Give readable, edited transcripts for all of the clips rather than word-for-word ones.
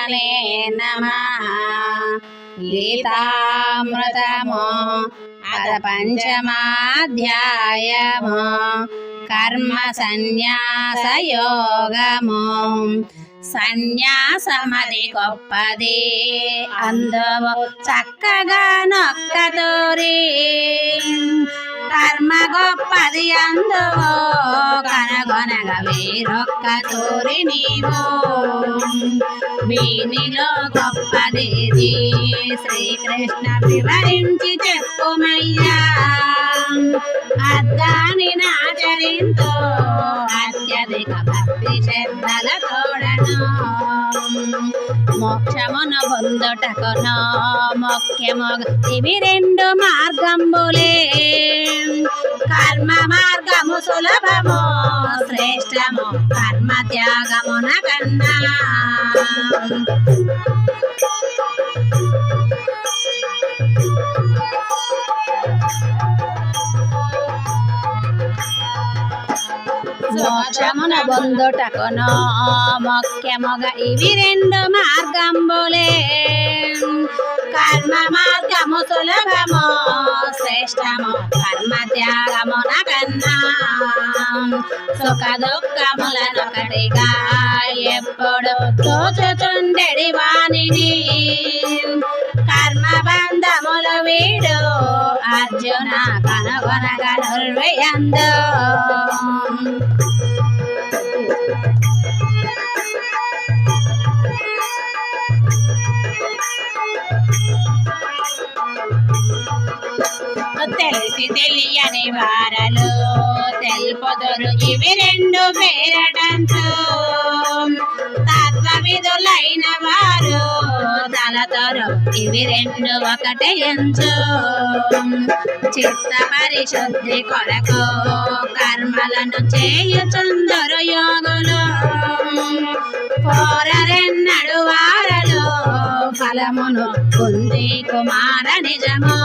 పరమాత్మనే నమః. గీతామృతము అద పంచమాధ్యాయము కర్మ సన్యాస యోగము. సన్యాసమది గొప్పది అందువు చక్కగా నొక్కతూరి, కర్మ గొప్పది అందువు కనుగొనగ వేరొక్క తూరి నీవు. వీనిలో గొప్పది శ్రీకృష్ణ వివరించి చెప్పుమయ్యా. అద్దాని నాచరింతో అత్యధిక భక్తి శ్రద్ధల తోడను. మోక్షమును పొందుటకును ముఖ్యముగ ఇవి రెండు మార్గంబులే. కర్మ మార్గము సులభము శ్రేష్టము కర్మ త్యాగమున కన్నా. మోక్షమున పొందుటకును ముఖ్యముగ ఇవి రెండు మార్గంబులే. కర్మ మార్గము సులభము శ్రేష్టము కర్మ త్యాగమున కన్నా. సుఖ దుఃఖములనొకటిగా ఎప్పుడు తోచుచుండెడి వానిని, కర్మ బంధములు వీడు అర్జున కనుగొనగ నిర్వయందు. తెలిసి తెలియని వారలు తెలుపుదురు ఇవి రెండు పేరటంచు. తత్వవిధులైన వారు తలతరు ఇవి రెండు ఒకటే ఎంచు. చిత్త పరిశుద్ధి కొరకు కర్మలను చేయుచుందరు యోగులు. కోరరెన్నడు వారలు ఫలమును పొంది కుమార నిజము.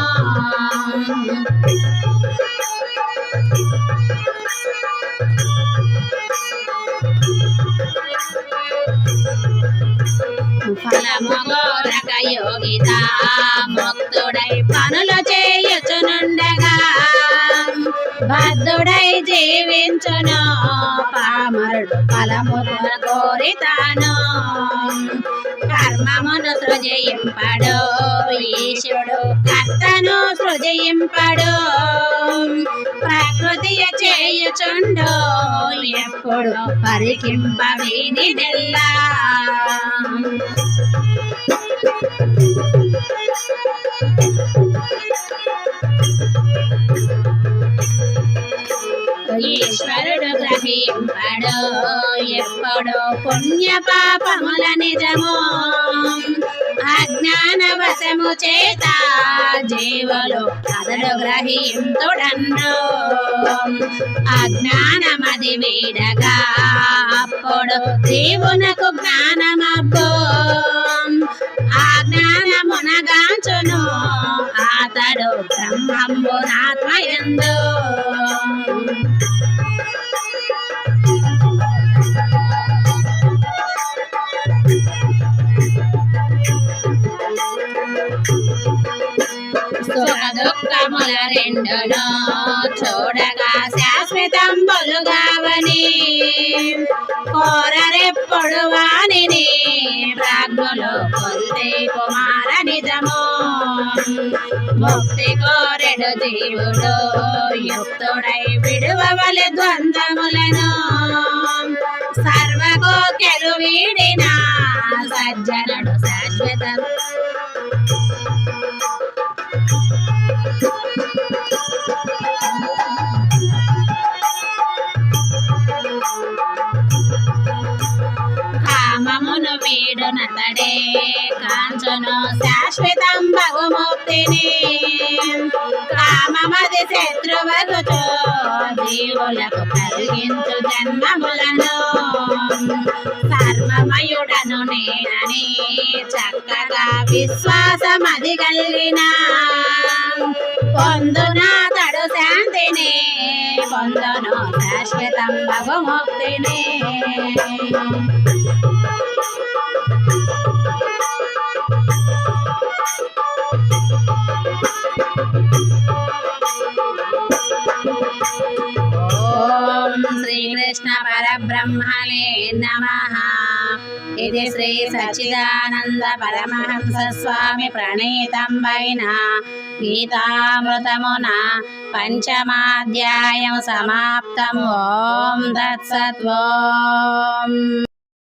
ఫలము గోరక యోగిత ముక్తుడై పనులు చేయుచునుండగా, బద్ధుడై జీవించును పామరుడు ఫలము కోరితాను. కర్మమును సృజయింపడు ఈశుడు కర్తను సృజయింపడు. ప్రకృతి చేయుచుండు ఎప్పుడు పరికింప వీనిదెల్లా. ఈశ్వరుడు గ్రహింపడు ఎప్పుడు పుణ్య పాపముల నిజము. అజ్ఞాన వశము చేత జీవులు అతడు గ్రహింతుడన్ను. అజ్ఞానమది వీడగా అప్పుడు జీవునకు జ్ఞానమబ్బు. ఆ జ్ఞానమునగాంచును అతడు బ్రహ్మంబునాత్మయందు. సుఖ దుఃఖముల రెండును చూడగా శాశ్వతంబులుగావని, కోరరెప్పుడు వానిని ప్రాజ్ఞులు పొందే కుమార నిజము. ముక్తి కోరెడు జీవుడు యుక్తుడై విడువవలె ద్వంద్వములను. సర్వకోకెలు వీడిన సజ్జనుడు శాశ్వతం. కామమును వీడునతడే కాంచును శాశ్వతం బహుముక్తిని. కామమది శత్రువగుచు జీవులకు కలిగించు జన్మములను. సర్వమయుడను నేనని చక్కగా విశ్వాసమది కలిగిన, పొందునాతడు శాంతిని పొందును శాశ్వతం బహుముక్తిని. బ్రహ్మణే నమః. ఇది శ్రీ సచ్చిదానంద పరమహంస స్వామి ప్రణీతంబైన గీతామృతమున పంచమాధ్యాయం సమాప్తం. ఓం దత్సత్. ఓం